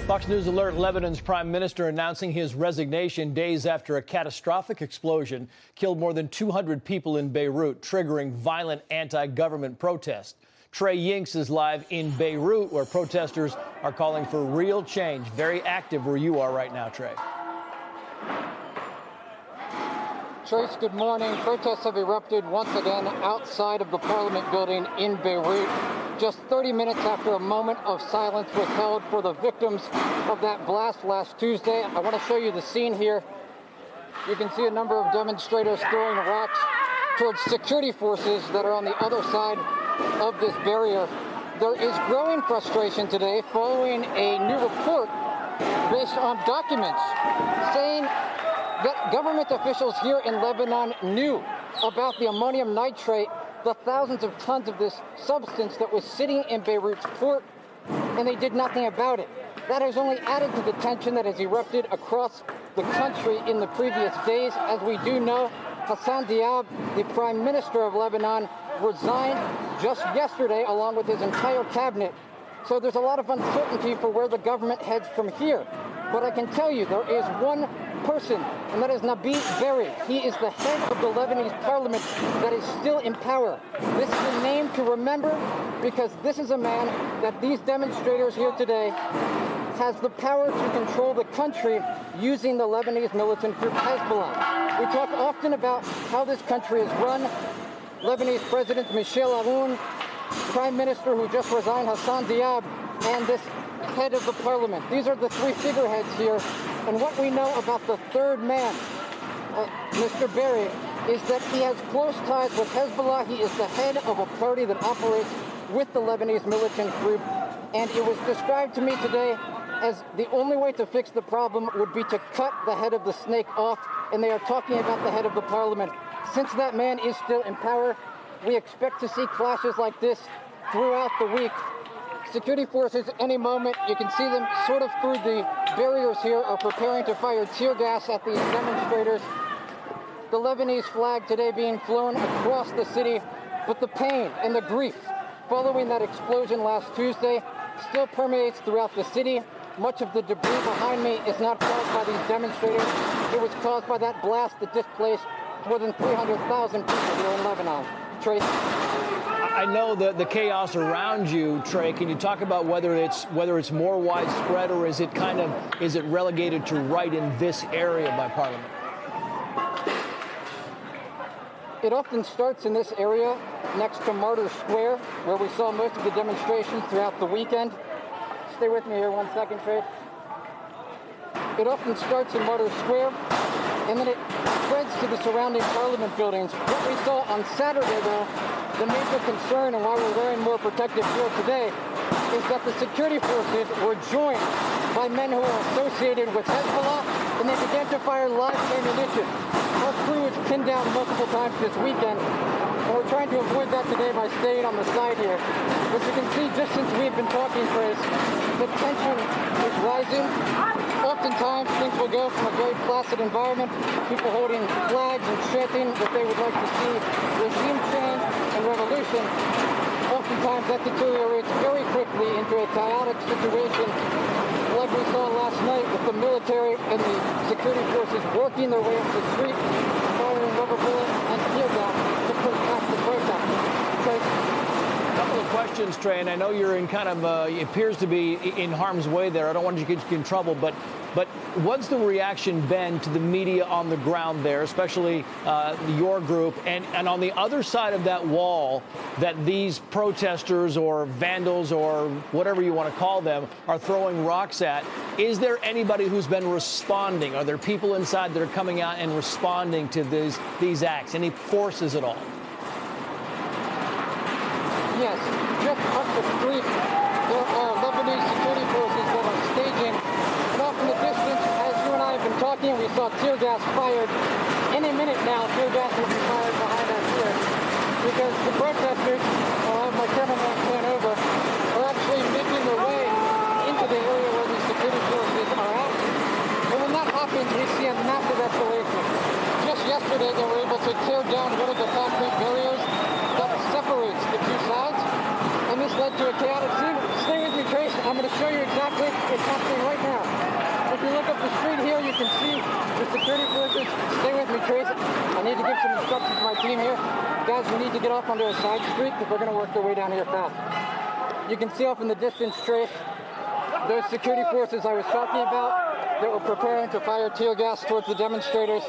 Fox News Alert, Lebanon's prime minister announcing his resignation days after a catastrophic explosion killed more than 200 people in Beirut, triggering violent anti-government protests. Trey Yinks is live in Beirut, where protesters are calling for real change. Very active where you are right now, Trey. Trace, good morning. Protests have erupted once again outside of the Parliament building in Beirut, just 30 minutes after a moment of silence was held for the victims of that blast last Tuesday. I want to show you the scene here. You can see a number of demonstrators throwing rocks towards security forces that are on the other side of this barrier. There is growing frustration today following a new report based on documents saying that government officials here in Lebanon knew about the ammonium nitrate, the thousands of tons of this substance that was sitting in Beirut's port, and they did nothing about it. That has only added to the tension that has erupted across the country in the previous days. As we do know, Hassan Diab, the prime minister of Lebanon, resigned just yesterday along with his entire cabinet. So there's a lot of uncertainty for where the government heads from here. But I can tell you there is one person, and that is Nabil Berri. He is the head of the Lebanese parliament that is still in power. This is a name to remember because this is a man that these demonstrators here today has the power to control the country using the Lebanese militant group Hezbollah. We talk often about how this country is run. Lebanese President Michel Aoun, Prime Minister who just resigned Hassan Diab, and this head of the parliament. These are the three figureheads here. And what we know about the third man, Mr. Berri, is that he has close ties with Hezbollah. He is the head of a party that operates with the Lebanese militant group. And it was described to me today as the only way to fix the problem would be to cut the head of the snake off. And they are talking about the head of the parliament. Since that man is still in power, we expect to see clashes like this throughout the week. Security forces, any moment, you can see them sort of through the barriers here, are preparing to fire tear gas at these demonstrators. The Lebanese flag today being flown across the city, but the pain and the grief following that explosion last Tuesday still permeates throughout the city. Much of the debris behind me is not caused by these demonstrators. It was caused by that blast that displaced more than 300,000 people here in Lebanon. Trace? I know the chaos around you, Trey. Can you talk about whether it's more widespread or is it relegated to right in this area by Parliament? It often starts in this area next to Martyrs Square, where we saw most of the demonstrations throughout the weekend. Stay with me here 1 second, Trey. It often starts in Martyrs Square, and then it spreads to the surrounding Parliament buildings. What we saw on Saturday, though, the major concern and why we're wearing more protective gear today is that the security forces were joined by men who are associated with Hezbollah, and they began to fire live ammunition. Our crew was pinned down multiple times this weekend, and we're trying to avoid that today by staying on the side here. As you can see, just since we've been talking, Chris, the tension is rising. Oftentimes, things will go from a very placid environment, people holding flags and chanting that they would like to see regime change and revolution. Oftentimes, that deteriorates very quickly into a chaotic situation, like we saw last night with the military and the security forces working their way up the street, firing rubber bullets and tear gas to push back the protest. Couple of questions, Trey, and I know you're in kind of it appears to be in harm's way there. I don't want you to get in trouble, but what's the reaction been to the media on the ground there, especially your group, and on the other side of that wall that these protesters or vandals or whatever you want to call them are throwing rocks at? Is there anybody who's been responding? Are there people inside that are coming out and responding to these acts? Any forces at all? Yes, just up the street, there are Lebanese security forces that are staging. And off in the distance, as you and I have been talking, we saw tear gas fired. Any minute now, tear gas will be fired behind us here. Because the protesters, I'll have my cameraman pan over, are actually making their way into the area where the security forces are at. And when that happens, we see a massive escalation. Just yesterday, they were able to tear down one of the concrete barriers that separates the two sides, and this led to a chaotic scene. Stay with me, Trace. I'm going to show you exactly what's happening right now. can see the security forces. Stay with me, Trace. I need to give some instructions to my team here. Guys, we need to get off onto a side street because we're going to work their way down here fast. You can see off in the distance, Trace, those security forces I was talking about that were preparing to fire tear gas towards the demonstrators.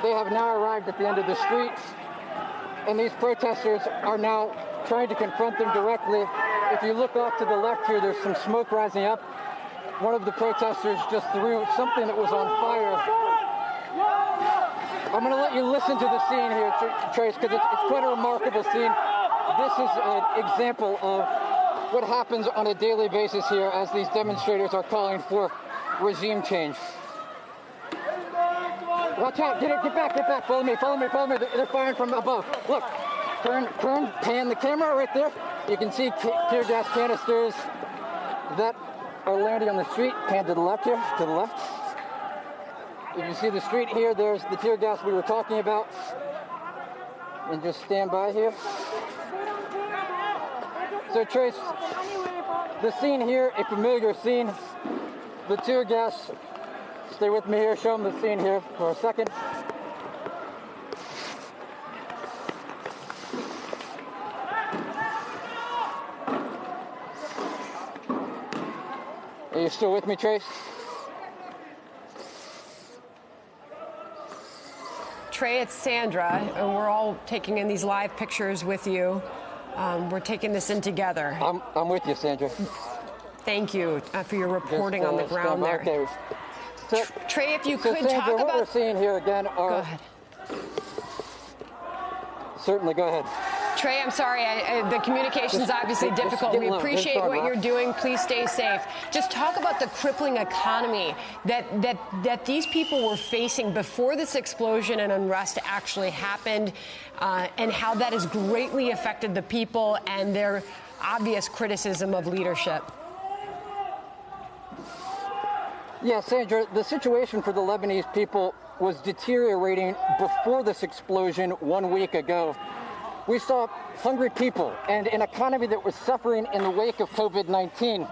They have now arrived at the end of the street, and these protesters are now trying to confront them directly. If you look off to the left here, there's some smoke rising up. One of the protesters just threw something that was on fire. I'm going to let you listen to the scene here, Trace, because it's quite a remarkable scene. This is an example of what happens on a daily basis here as these demonstrators are calling for regime change. Watch out, get back, follow me. They're firing from above. Look, turn, pan the camera right there. You can see tear gas canisters that are landing on the street. Pan to the left here, to the left. You can see the street here. There's the tear gas we were talking about. And just stand by here. So Trace, the scene here, a familiar scene. The tear gas. Stay with me here, show them the scene here for a second. Are you still with me, Trace? Trey, it's Sandra, and we're all taking in these live pictures with you. We're taking this in together. I'm with you, Sandra. Thank you for your reporting on the ground there. Okay. So, Trey, if you could Sandra, talk what about... we're seeing here again are... Go ahead. Certainly, go ahead. Trey, I'm sorry. The communication's obviously difficult. We appreciate what you're doing. Please stay safe. Just talk about the crippling economy that these people were facing before this explosion and unrest actually happened, and how that has greatly affected the people and their obvious criticism of leadership. Yeah, Sandra, the situation for the Lebanese people was deteriorating before this explosion 1 week ago. We saw hungry people and an economy that was suffering in the wake of COVID-19.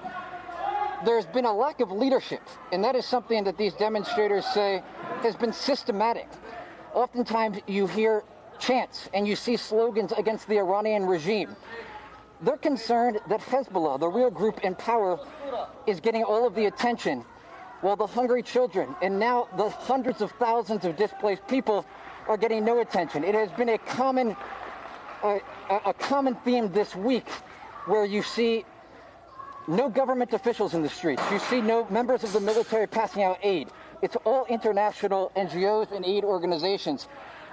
There's been a lack of leadership, and that is something that these demonstrators say has been systematic. Oftentimes you hear chants and you see slogans against the Iranian regime. They're concerned that Hezbollah, the real group in power, is getting all of the attention, while the hungry children and now the hundreds of thousands of displaced people are getting no attention. It has been a common theme this week where you see no government officials in the streets. You see no members of the military passing out aid. It's all international NGOs and aid organizations.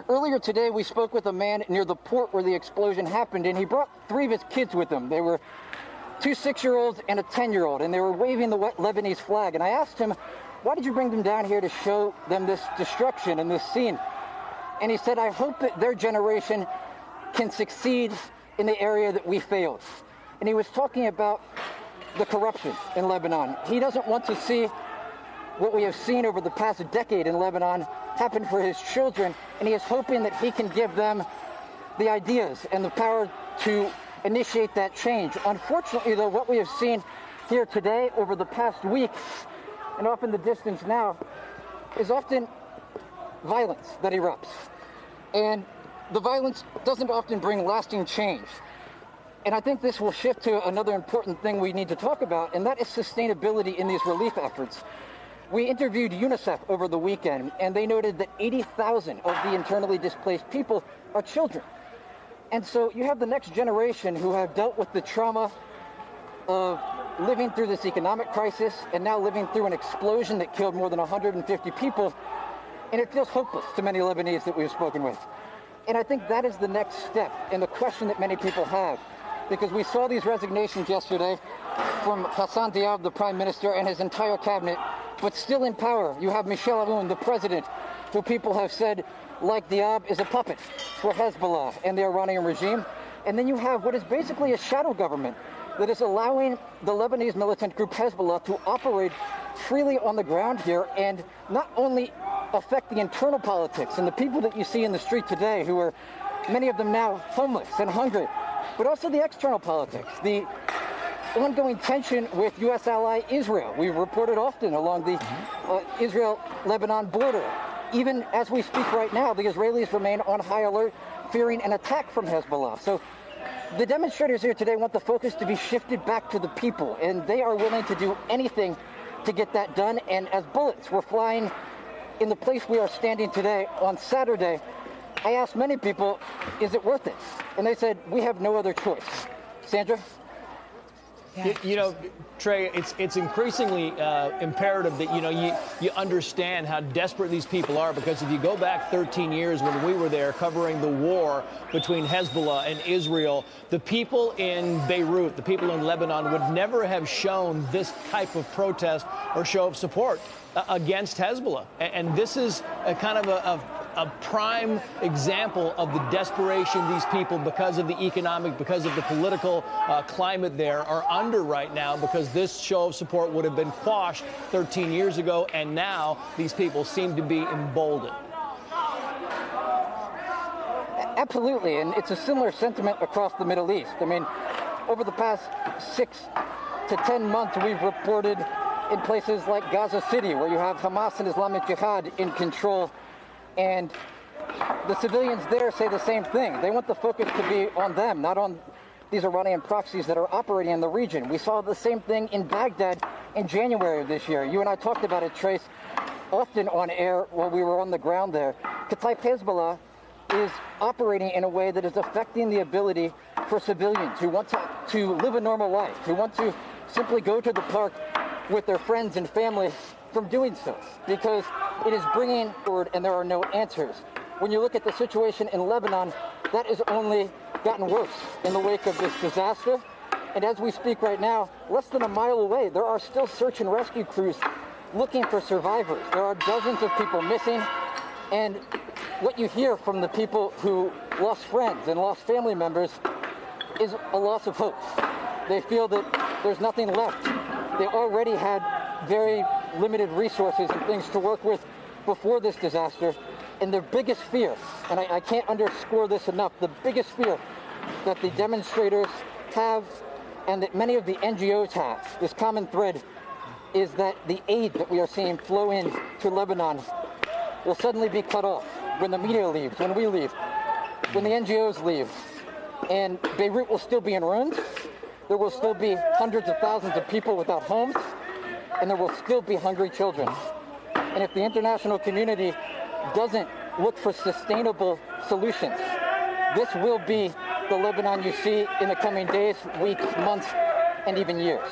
Earlier today, we spoke with a man near the port where the explosion happened, and he brought 3 of his kids with him. They were 2 6-year-olds and a 10-year-old, and they were waving the Lebanese flag. And I asked him, why did you bring them down here to show them this destruction and this scene? And he said, I hope that their generation can succeed in the area that we failed. And he was talking about the corruption in Lebanon. He doesn't want to see what we have seen over the past decade in Lebanon happen for his children, and he is hoping that he can give them the ideas and the power to initiate that change. Unfortunately, though, what we have seen here today over the past week, and off in the distance now, is often violence that erupts. And the violence doesn't often bring lasting change. And I think this will shift to another important thing we need to talk about, and that is sustainability in these relief efforts. We interviewed UNICEF over the weekend, and they noted that 80,000 of the internally displaced people are children. And so you have the next generation who have dealt with the trauma of living through this economic crisis and now living through an explosion that killed more than 150 people. And it feels hopeless to many Lebanese that we've spoken with. And I think that is the next step and the question that many people have. Because we saw these resignations yesterday from Hassan Diab, the prime minister, and his entire cabinet. But still in power, you have Michel Aoun, the president, who people have said, like Diab, is a puppet for Hezbollah and the Iranian regime. And then you have what is basically a shadow government that is allowing the Lebanese militant group Hezbollah to operate freely on the ground here and not only affect the internal politics and the people that you see in the street today, who are many of them now homeless and hungry, but also the external politics, the ongoing tension with U.S. ally Israel. We've reported often along the Israel-Lebanon border. Even as we speak right now, the Israelis remain on high alert, fearing an attack from Hezbollah. So the demonstrators here today want the focus to be shifted back to the people, and they are willing to do anything to get that done. And as bullets were flying in the place we are standing today on Saturday, I asked many people, is it worth it? And they said, we have no other choice. Sandra? Yeah. You know, Trey, it's increasingly imperative that, you understand how desperate these people are, because if you go back 13 years when we were there covering the war between Hezbollah and Israel, the people in Beirut, the people in Lebanon would never have shown this type of protest or show of support against Hezbollah. And this is a kind of a prime example of the desperation these people, because of the economic, because of the political climate there, are under right now, because this show of support would have been quashed 13 years ago, and now these people seem to be emboldened. Absolutely, and it's a similar sentiment across the Middle East. I mean, over the past 6 to 10 months, we've reported in places like Gaza City, where you have Hamas and Islamic Jihad in control, and the civilians there say the same thing. They want the focus to be on them, not on these Iranian proxies that are operating in the region. We saw the same thing in Baghdad in January of this year. You and I talked about it, Trace, often on air while we were on the ground there. Kataib Hezbollah is operating in a way that is affecting the ability for civilians who want to live a normal life, who want to simply go to the park with their friends and family, from doing so, because it is bringing forward and there are no answers. When you look at the situation in Lebanon, that has only gotten worse in the wake of this disaster. And as we speak right now, less than a mile away, there are still search and rescue crews looking for survivors. There are dozens of people missing. And what you hear from the people who lost friends and lost family members is a loss of hope. They feel that there's nothing left. They already had very limited resources and things to work with before this disaster. And their biggest fear, and I can't underscore this enough, the biggest fear that the demonstrators have and that many of the NGOs have, this common thread, is that the aid that we are seeing flow in to Lebanon will suddenly be cut off when the media leaves, when we leave, when the NGOs leave. And Beirut will still be in ruins. There will still be hundreds of thousands of people without homes, and there will still be hungry children. And if the international community doesn't look for sustainable solutions, this will be the Lebanon you see in the coming days, weeks, months, and even years.